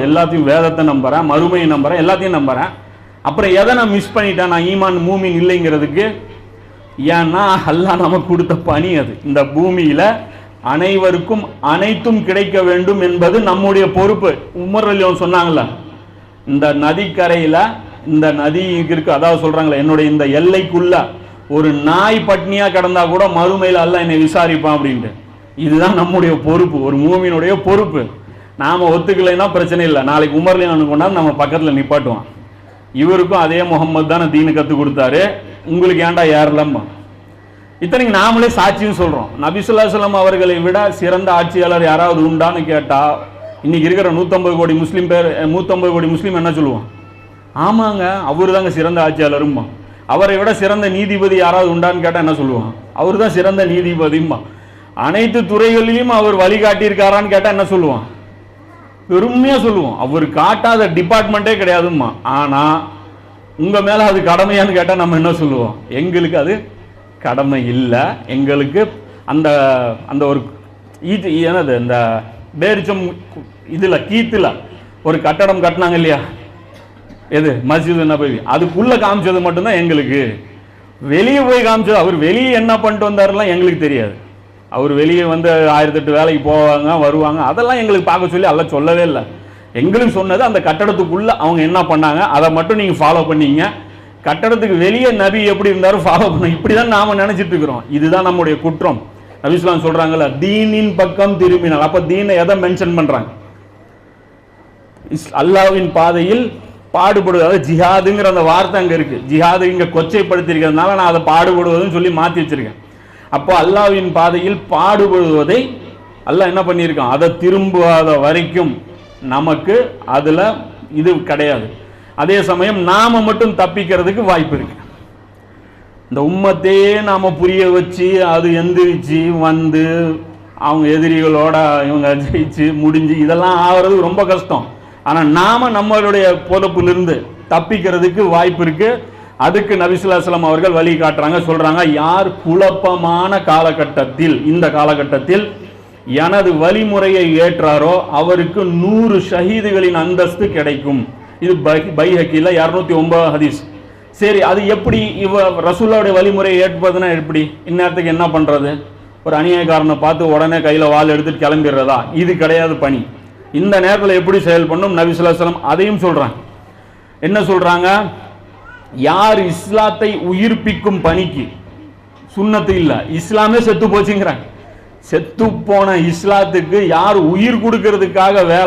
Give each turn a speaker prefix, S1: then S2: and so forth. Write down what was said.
S1: எல்லாத்தையும் வேதத்தை நம்புகிறேன், மறுமையை நம்புகிறேன், எல்லாத்தையும் நம்புகிறேன். அப்புறம் எதை நான் மிஸ் பண்ணிட்டேன்? நான் ஈமான் மூமின் இல்லைங்கிறதுக்கு. ஏன்னா அல்லாஹ் நமக்கு கொடுத்த பணி அது. இந்த பூமியில் அனைவருக்கும் அனைத்தும் கிடைக்க வேண்டும் என்பது நம்முடைய பொறுப்பு. உமர் ரலியல்லாஹு சொன்னாங்கல்ல, இந்த நதிக்கரையில் இந்த நதி இருக்கு, அதாவது சொல்கிறாங்களே, என்னுடைய இந்த எல்லைக்குள்ள ஒரு நாய் பட்னியாக கிடந்தா கூட மறுமையில் அல்லாஹ் என்னை விசாரிப்பான் அப்படின்ட்டு. இதுதான் நம்முடைய பொறுப்பு, ஒரு மூமினுடைய பொறுப்பு. நாம் ஒத்துக்கலைன்னா பிரச்சனை இல்லை, நாளைக்கு உமர்லையும் கொண்டாந்து நம்ம பக்கத்தில் நிப்பாட்டுவான். இவருக்கும் அதே முகம்மது தானே தீனு கற்றுக் கொடுத்தாரு, உங்களுக்கு ஏன்டா ஏறலம்மா. இத்தனைக்கு நாமளே சாட்சியும் சொல்கிறோம். நபி ஸல்லல்லாஹு அலைஹி வஸல்லம் அவர்களை விட சிறந்த ஆட்சியாளர் யாராவது உண்டான்னு கேட்டால் இன்னைக்கு இருக்கிற 150 கோடி முஸ்லீம் என்ன சொல்லுவான்? ஆமாங்க, அவர் தாங்க சிறந்த ஆட்சியாளரும்மா. அவரை விட சிறந்த நீதிபதி யாராவது உண்டான்னு கேட்டால் என்ன சொல்லுவான்? அவர் தான் சிறந்த நீதிபதிம்மா. அனைத்து துறைகளிலும் அவர் வழிகாட்டியிருக்காரான்னு கேட்டால் என்ன சொல்லுவான்? பெருமையாக சொல்லுவோம். அவர் காட்டாத டிபார்ட்மெண்ட்டே கிடையாதும்மா. ஆனால் உங்கள் மேலே அது கடமையான்னு கேட்டால் நம்ம என்ன சொல்லுவோம்? எங்களுக்கு அது கடமை இல்லை. எங்களுக்கு அந்த அந்த ஒரு என்னது இந்த பேரிச்சம் இதில் கீத்தில் ஒரு கட்டடம் கட்டினாங்க இல்லையா, எது மஸ்ஜித் நபவி, அதுக்குள்ளே காமிச்சது மட்டும்தான் எங்களுக்கு. வெளியே போய் காமிச்சது, அவர் வெளியே என்ன பண்ணிட்டு வந்தாருலாம் எங்களுக்கு தெரியாது. அவர் வெளியே வந்து 1008 வேலைக்கு போவாங்க வருவாங்க, அதெல்லாம் எங்களுக்கு பார்க்க சொல்லி அல்ல சொல்லவே இல்லை. எங்களுக்கு சொன்னது அந்த கட்டடத்துக்குள்ளே அவங்க என்ன பண்ணாங்க அதை மட்டும் நீங்கள் ஃபாலோ பண்ணீங்க. கட்டடத்துக்கு வெளியே நபி எப்படி இருந்தாலும் ஃபாலோ பண்ண, இப்படி தான் நாம் நினச்சிட்டு இருக்கிறோம். இதுதான் நம்முடைய குற்றம். நபி ஸல்லல்லாஹு அலைஹி சொல்கிறாங்கல்ல, தீனின் பக்கம் திரும்பினால். அப்போ தீனை எதை மென்ஷன் பண்ணுறாங்க? அல்லாஹ்வின் பாதையில் பாடுபடுவது, அதாவது ஜிஹாதுங்கிற அந்த வார்த்தை அங்கே இருக்குது. ஜிஹாது இங்கே கொச்சைப்படுத்திருக்கிறதுனால நான் அதை பாடுபடுவதுன்னு சொல்லி மாற்றி வச்சிருக்கேன். அப்போ அல்லாஹ்வின் பாதையில் பாடுபடுவதை அல்லாஹ் என்ன பண்ணியிருக்கான்? அதை திரும்பாத வரைக்கும் நமக்கு அதில் இது கிடையாது. அதே சமயம் நாம மட்டும் தப்பிக்கிறதுக்கு வாய்ப்பு இருக்கு. இந்த உம்மத்தையே நாம புரிய வச்சு அது எந்திரிச்சு வந்து அவங்க எதிரிகளோட இவங்க ஜெயிச்சு முடிஞ்சு இதெல்லாம் ஆகிறது ரொம்ப கஷ்டம். ஆனால் நாம நம்மளுடைய பொறுப்பிலிருந்து தப்பிக்கிறதுக்கு வாய்ப்பு இருக்கு. அதுக்கு நபி ஸல்லல்லாஹு அலைஹி வஸல்லம் அவர்கள் வழி காட்டுறாங்க, சொல்றாங்க, யார் குழப்பமான காலகட்டத்தில், இந்த காலகட்டத்தில் எனது வழிமுறையை ஏற்றாரோ அவருக்கு 100 ஷஹீதுகளின் அந்தஸ்து கிடைக்கும். இது பைஹக்கில 209 ஹதீஸ். சரி, அது எப்படி ரசூலுல்லாஹ்வுடைய வழிமுறையை ஏற்பதுன்னா எப்படி? இந்நேரத்துக்கு என்ன பண்றது? ஒரு அநியாயக்காரனை பார்த்து உடனே கையில் வாள் எடுத்துட்டு கிளம்பிடுறதா? இது கிடையாது பணி. இந்த நேரத்தில் எப்படி செயல் பண்ணும் நபி ஸல்லல்லாஹு அலைஹி வஸல்லம் அதையும் சொல்றாங்க. என்ன சொல்றாங்க? யார் இஸ்லாத்தை உயிர்ப்பிக்கும் பணிக்கு, சுன்னத்து இல்லை, இஸ்லாமே செத்து போச்சுங்கிறாங்க. செத்து போன இஸ்லாத்துக்கு யார் உயிர் கொடுக்கறதுக்காக வேலை